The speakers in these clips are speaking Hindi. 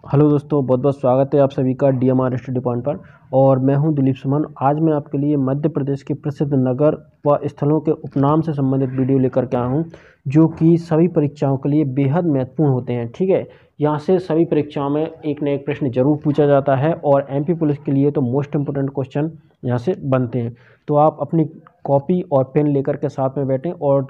हेलो दोस्तों, बहुत बहुत स्वागत है आप सभी का DMR स्टडी पॉइंट पर। और मैं हूं दिलीप सुमन। आज मैं आपके लिए मध्य प्रदेश के प्रसिद्ध नगर व स्थलों के उपनाम से संबंधित वीडियो लेकर के आया हूं, जो कि सभी परीक्षाओं के लिए बेहद महत्वपूर्ण होते हैं। ठीक है, यहां से सभी परीक्षाओं में एक न एक प्रश्न जरूर पूछा जाता है और MP पुलिस के लिए तो मोस्ट इम्पोर्टेंट क्वेश्चन यहाँ से बनते हैं। तो आप अपनी कॉपी और पेन लेकर के साथ में बैठें और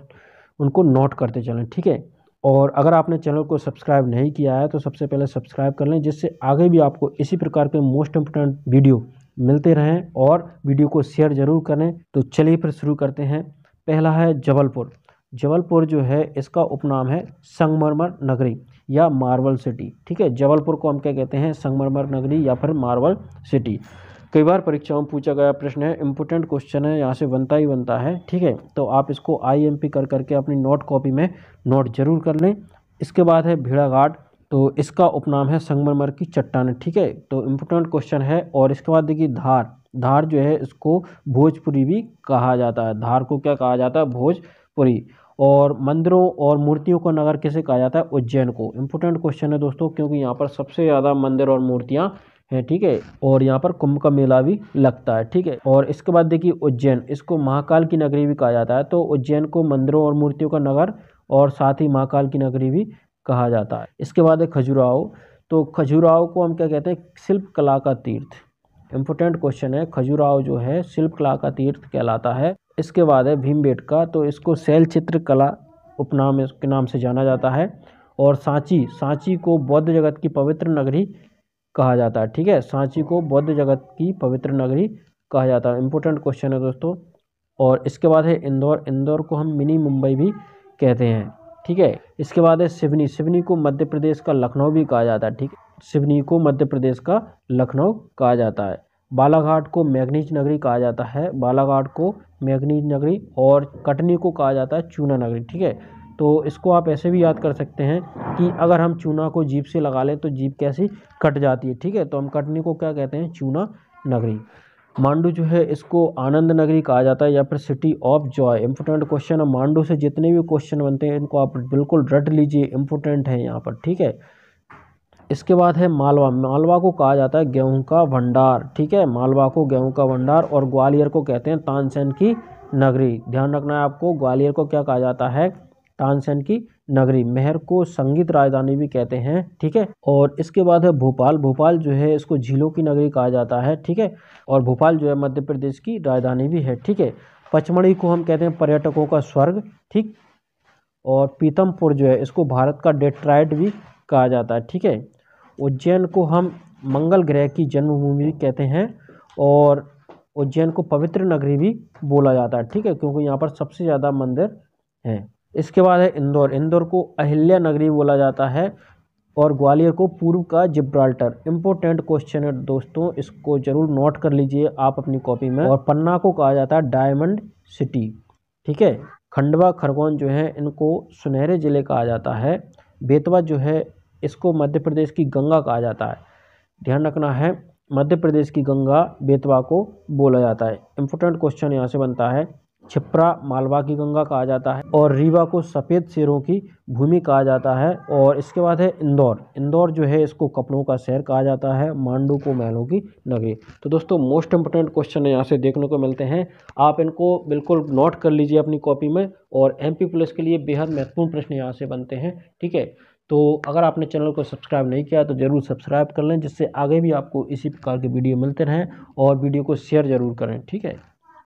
उनको नोट करते चलें। ठीक है, और अगर आपने चैनल को सब्सक्राइब नहीं किया है तो सबसे पहले सब्सक्राइब कर लें, जिससे आगे भी आपको इसी प्रकार के मोस्ट इम्पोर्टेंट वीडियो मिलते रहें। और वीडियो को शेयर जरूर करें। तो चलिए फिर शुरू करते हैं। पहला है जबलपुर। जबलपुर जो है इसका उपनाम है संगमरमर नगरी या मार्बल सिटी। ठीक है, जबलपुर को हम क्या कहते हैं? संगमरमर नगरी या फिर मार्बल सिटी। कई बार परीक्षाओं में पूछा गया प्रश्न है, इंपॉर्टेंट क्वेश्चन है, यहाँ से बनता ही बनता है। ठीक है, तो आप इसको IMP कर करके अपनी नोट कॉपी में नोट जरूर कर लें। इसके बाद है भेड़ाघाट। तो इसका उपनाम है संगमरमर की चट्टान। ठीक है, तो इम्पोर्टेंट क्वेश्चन है। और इसके बाद देखिए धार। धार जो है इसको भोजपुरी भी कहा जाता है। धार को क्या कहा जाता है? भोजपुरी। और मंदिरों और मूर्तियों का नगर किसे कहा जाता है? उज्जैन को। इम्पोर्टेंट क्वेश्चन है दोस्तों, क्योंकि यहाँ पर सबसे ज़्यादा मंदिर और मूर्तियाँ हैं। ठीक है, और यहाँ पर कुंभ का मेला भी लगता है। ठीक है, और इसके बाद देखिए उज्जैन, इसको महाकाल की नगरी भी कहा जाता है। तो उज्जैन को मंदिरों और मूर्तियों का नगर और साथ ही महाकाल की नगरी भी कहा जाता है। इसके बाद है खजुराहो। तो खजुराहो को हम क्या कहते हैं? शिल्प कला का तीर्थ। इम्पोर्टेंट क्वेश्चन है। खजुराहो जो है शिल्प कला का तीर्थ कहलाता है। इसके बाद है भीमबेटका। तो इसको शैल चित्र कला उपनाम के नाम से जाना जाता है। और सांची, सांची को बौद्ध जगत की पवित्र नगरी कहा जाता है। ठीक है, सांची को बौद्ध जगत की पवित्र नगरी कहा जाता है। इंपॉर्टेंट क्वेश्चन है दोस्तों। और इसके बाद है इंदौर। इंदौर को हम मिनी मुंबई भी कहते हैं। ठीक है, इसके बाद है सिवनी। सिवनी को मध्य प्रदेश का लखनऊ भी कहा जाता है। ठीक है, सिवनी को मध्य प्रदेश का लखनऊ कहा जाता है। बालाघाट को मैग्नीज नगरी कहा जाता है। बालाघाट को मैग्नीज नगरी। और कटनी को कहा जाता है चूना नगरी। ठीक है, तो इसको आप ऐसे भी याद कर सकते हैं कि अगर हम चूना को जीभ से लगा लें तो जीभ कैसी कट जाती है। ठीक है, तो हम कटनी को क्या कहते हैं? चूना नगरी। मांडू जो है इसको आनंद नगरी कहा जाता है या फिर city of Joy. Important question है। मांडू से जितने भी क्वेश्चन बनते हैं इनको आप बिल्कुल रट लीजिए, इंपॉर्टेंट है यहाँ पर। ठीक है, इसके बाद है मालवा। मालवा को कहा जाता है गेहूं का भंडार। ठीक है, मालवा को गेहूं का भंडार। और ग्वालियर को कहते हैं तानसेन की नगरी। ध्यान रखना है आपको, ग्वालियर को क्या कहा जाता है? तानसेन की नगरी। मेहर को संगीत राजधानी भी कहते हैं। ठीक है, और इसके बाद है भोपाल। भोपाल जो है इसको झीलों की नगरी कहा जाता है। ठीक है, और भोपाल जो है मध्य प्रदेश की राजधानी भी है। ठीक है, पचमढ़ी को हम कहते हैं पर्यटकों का स्वर्ग। ठीक, और पीतमपुर जो है इसको भारत का डेट्राइट भी कहा जाता है। ठीक है, उज्जैन को हम मंगल ग्रह की जन्मभूमि भी कहते हैं। और उज्जैन को पवित्र नगरी भी बोला जाता है। ठीक है, क्योंकि यहाँ पर सबसे ज़्यादा मंदिर हैं। इसके बाद है इंदौर। इंदौर को अहिल्या नगरी बोला जाता है। और ग्वालियर को पूर्व का जिब्राल्टर। इंपॉर्टेंट क्वेश्चन है दोस्तों, इसको जरूर नोट कर लीजिए आप अपनी कॉपी में। और पन्ना को कहा जाता है डायमंड सिटी। ठीक है, खंडवा खरगोन जो है इनको सुनहरे जिले कहा जाता है। बेतवा जो है इसको मध्य प्रदेश की गंगा कहा जाता है। ध्यान रखना है, मध्य प्रदेश की गंगा बेतवा को बोला जाता है। इंपॉर्टेंट क्वेश्चन यहाँ से बनता है। छिप्रा मालवा की गंगा कहा जाता है। और रीवा को सफ़ेद शेरों की भूमि कहा जाता है। और इसके बाद है इंदौर। इंदौर जो है इसको कपड़ों का शहर कहा जाता है। मांडू को महलों की नगरी। तो दोस्तों मोस्ट इंपोर्टेंट क्वेश्चन यहाँ से देखने को मिलते हैं। आप इनको बिल्कुल नोट कर लीजिए अपनी कॉपी में। और MP पुलिस के लिए बेहद महत्वपूर्ण प्रश्न यहाँ से बनते हैं। ठीक है, तो अगर आपने चैनल को सब्सक्राइब नहीं किया तो ज़रूर सब्सक्राइब कर लें, जिससे आगे भी आपको इसी प्रकार के वीडियो मिलते रहें। और वीडियो को शेयर ज़रूर करें। ठीक है।